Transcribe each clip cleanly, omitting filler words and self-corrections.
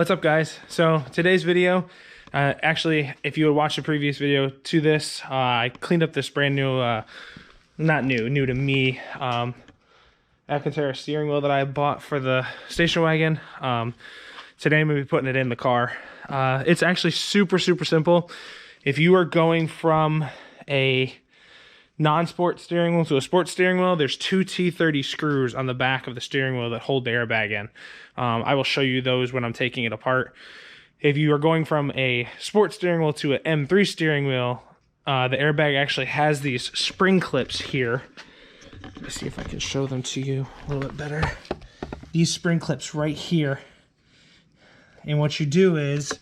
What's up, guys? So today's video, actually, if you had watched the previous video to this, I cleaned up this brand new, not new to me, Alcantara steering wheel that I bought for the station wagon. Today I'm going to be putting it in the car. It's actually super simple. If you are going from a non-sport steering wheel to a sports steering wheel, there's two T30 screws on the back of the steering wheel that hold the airbag in. I will show you those when I'm taking it apart. If you are going from a sports steering wheel to an M3 steering wheel, the airbag actually has these spring clips here. Let me see if I can show them to you a little bit better. These spring clips right here. And what you do is,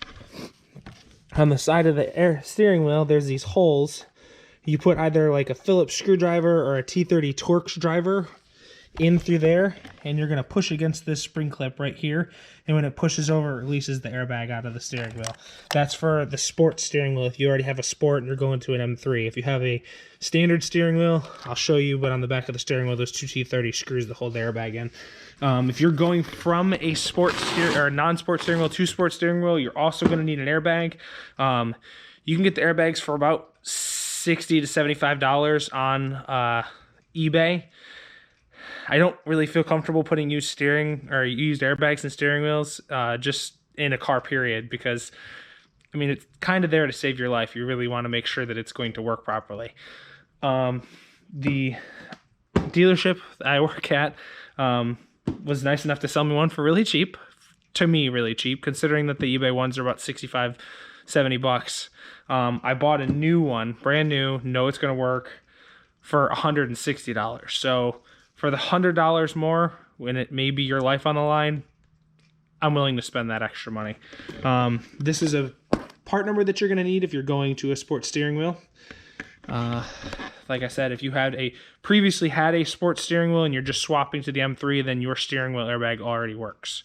on the side of the steering wheel, there's these holes. You put either like a Phillips screwdriver or a T30 Torx driver in through there, and you're going to push against this spring clip right here, and when it pushes over, it releases the airbag out of the steering wheel. That's for the sport steering wheel if you already have a sport and you're going to an M3. If you have a standard steering wheel, I'll show you, but on the back of the steering wheel, there's two T30 screws that hold the airbag in. If you're going from a non-sport steering wheel to sport steering wheel, you're also going to need an airbag. You can get the airbags for about $60 to $75 on eBay. I don't really feel comfortable putting used airbags in steering wheels just in a car, period, because I mean, it's kind of there to save your life. You really want to make sure that it's going to work properly. The dealership I work at was nice enough to sell me one for really cheap. To me, really cheap, considering that the eBay ones are about 65, 70 bucks. I bought a new one, brand new, know it's going to work, for $160. So for the $100 more, when it may be your life on the line, I'm willing to spend that extra money. This is a part number that you're going to need if you're going to a sports steering wheel. Like I said, if you previously had a sports steering wheel and you're just swapping to the M3, then your steering wheel airbag already works.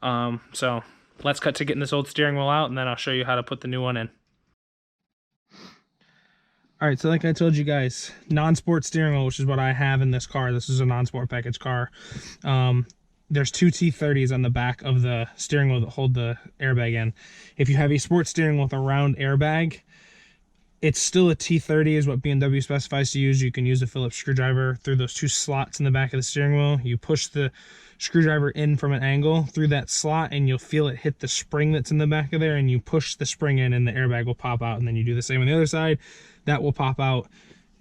So let's cut to getting this old steering wheel out, and then I'll show you how to put the new one in. All right, so like I told you guys, non-sport steering wheel, which is what I have in this car. This is a non-sport package car. There's two T30s on the back of the steering wheel that hold the airbag in. If you have a sports steering wheel with a round airbag, it's still a T30 is what BMW specifies to use. You can use a Phillips screwdriver through those two slots in the back of the steering wheel. You push the screwdriver in from an angle through that slot, and you'll feel it hit the spring that's in the back of there, and you push the spring in and the airbag will pop out, and then you do the same on the other side. That will pop out,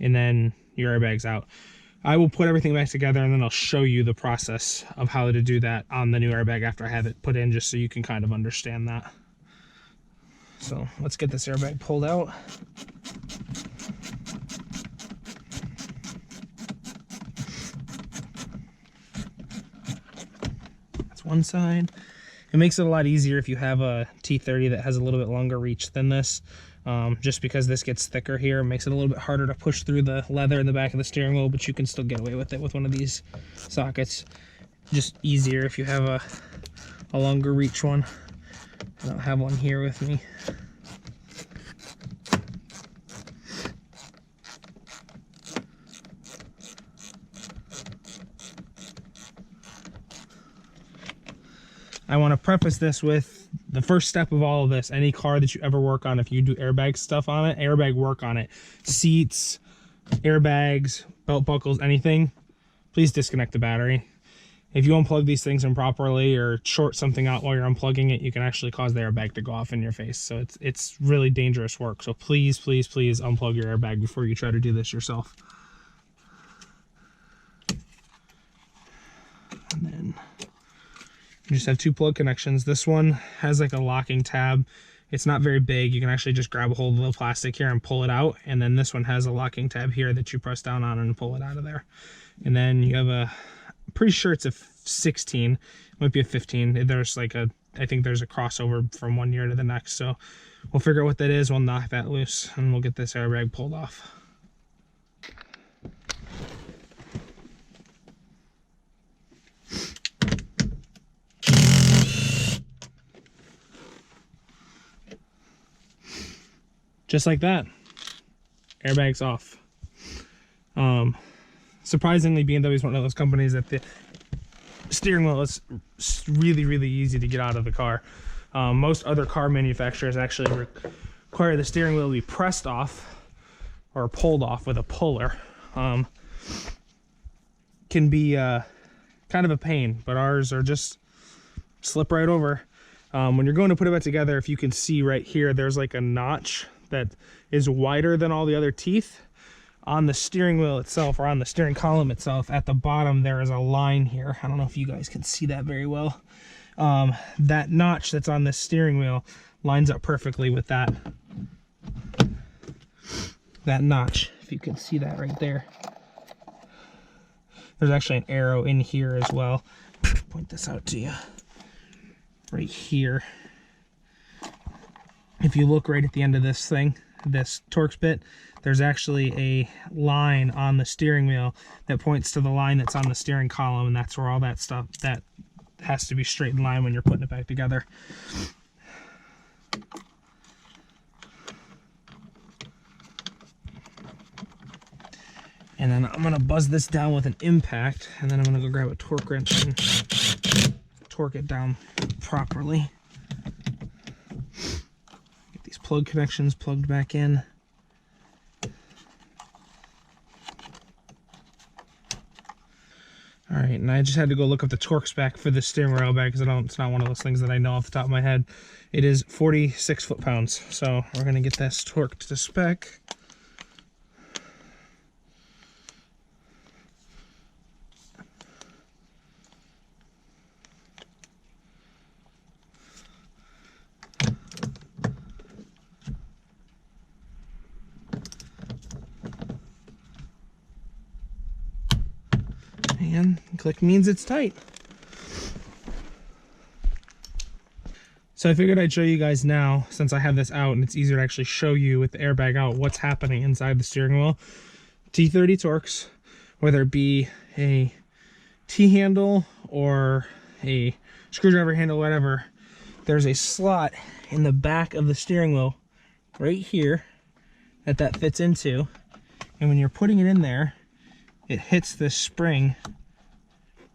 and then your airbag's out. I will put everything back together, and then I'll show you the process of how to do that on the new airbag after I have it put in, just so you can kind of understand that. So let's get this airbag pulled out. That's one side. It makes it a lot easier if you have a T30 that has a little bit longer reach than this. Just because this gets thicker here, it makes it a little bit harder to push through the leather in the back of the steering wheel, but you can still get away with it with one of these sockets. Just easier if you have a longer reach one. I don't have one here with me. I want to preface this with the first step of all of this. Any car that you ever work on, if you do airbag stuff on it, airbag work on it, seats, airbags, belt buckles, anything, please disconnect the battery. If you unplug these things improperly or short something out while you're unplugging it, you can actually cause the airbag to go off in your face. So it's really dangerous work. So please unplug your airbag before you try to do this yourself. And then you just have two plug connections. This one has like a locking tab. It's not very big. You can actually just grab a hold of the plastic here and pull it out. And then this one has a locking tab here that you press down on and pull it out of there. And then you have I'm pretty sure it's a 16. It might be a 15. There's like I think there's a crossover from one year to the next. So we'll figure out what that is. We'll knock that loose and we'll get this airbag pulled off. Just like that, airbag's off. Surprisingly, BMW is one of those companies that the steering wheel is really easy to get out of the car. Most other car manufacturers actually require the steering wheel to be pressed off or pulled off with a puller. Can be kind of a pain, but ours are just slip right over. When you're going to put it back together, if you can see right here, there's like a notch that is wider than all the other teeth on the steering wheel itself, or on the steering column itself. At the bottom there is a line here. I don't know if you guys can see that very well. That notch that's on this steering wheel lines up perfectly with that notch, if you can see that right there. There's actually an arrow in here as well. Point this out to you. Right here. If you look right at the end of this thing, this Torx bit, there's actually a line on the steering wheel that points to the line that's on the steering column, and that's where all that stuff, that has to be straight in line when you're putting it back together. And then I'm gonna buzz this down with an impact, and then I'm gonna go grab a torque wrench and torque it down properly. Get these plug connections plugged back in. All right, and I just had to go look up the torque spec for the steering wheel airbag because it's not one of those things that I know off the top of my head. It is 46 foot-pounds, so we're gonna get this torqued to spec. And click means it's tight. So I figured I'd show you guys now, since I have this out and it's easier to actually show you with the airbag out what's happening inside the steering wheel. T30 Torx, whether it be a T-handle or a screwdriver handle, whatever, there's a slot in the back of the steering wheel right here that fits into. And when you're putting it in there, it hits this spring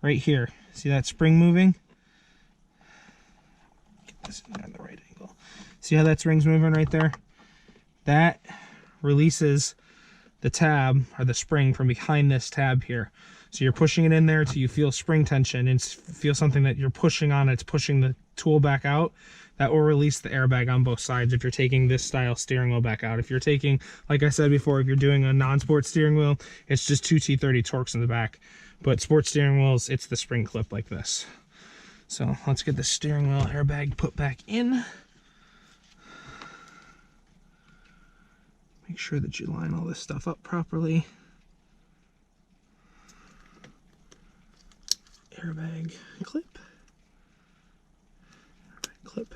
right here. See that spring moving? Get this in there on the right angle. See how that spring's moving right there? That releases the tab, or the spring, from behind this tab here. So you're pushing it in there till you feel spring tension and feel something that you're pushing on, it's pushing the tool back out. That will release the airbag on both sides if you're taking this style steering wheel back out. If you're taking, like I said before, if you're doing a non-sport steering wheel, it's just two T30 Torx in the back. But sports steering wheels, it's the spring clip like this. So let's get the steering wheel airbag put back in. Make sure that you line all this stuff up properly. Airbag clip. Airbag clip.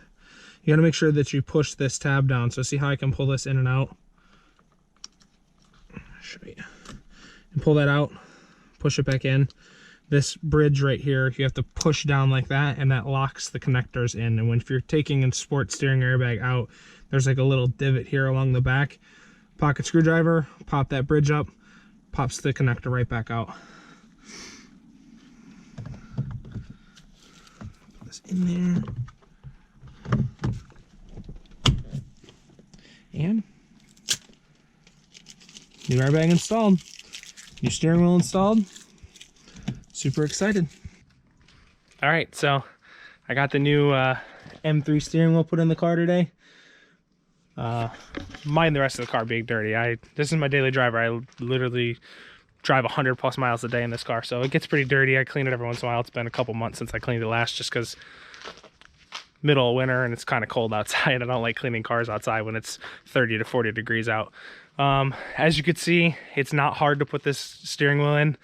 You gotta make sure that you push this tab down. So see how I can pull this in and out? I'll show you. And pull that out, push it back in. This bridge right here, you have to push down like that, and that locks the connectors in. And if you're taking a sport steering airbag out, there's like a little divot here along the back. Pocket screwdriver, pop that bridge up, pops the connector right back out. Put this in there. And new airbag installed, new steering wheel installed. Super excited. All right, so I got the new M3 steering wheel put in the car today. Mind the rest of the car being dirty. This is my daily driver. I literally drive 100+ miles a day in this car, so it gets pretty dirty. I clean it every once in a while. It's been a couple months since I cleaned it last, just because middle of winter and it's kind of cold outside. I don't like cleaning cars outside when it's 30 to 40 degrees out. As you can see, it's not hard to put this steering wheel in.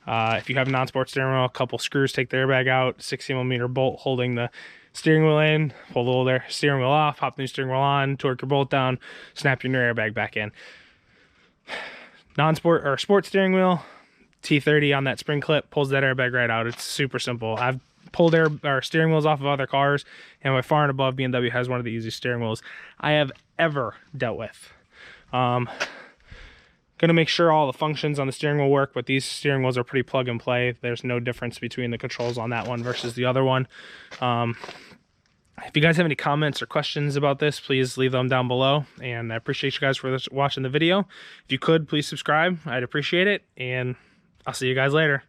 If you have a non-sport steering wheel, a couple screws take the airbag out, 60mm bolt holding the steering wheel in, pull the old steering wheel off, pop the new steering wheel on, torque your bolt down, snap your new airbag back in. Non-sport or sport steering wheel, T30 on that spring clip, pulls that airbag right out. It's super simple. I've pulled steering wheels off of other cars, and by far and above, BMW has one of the easiest steering wheels I have ever dealt with. Gonna make sure all the functions on the steering wheel work, but these steering wheels are pretty plug and play. There's no difference between the controls on that one versus the other one. If you guys have any comments or questions about this, please leave them down below. And I appreciate you guys for watching the video. If you could, please subscribe. I'd appreciate it. And I'll see you guys later.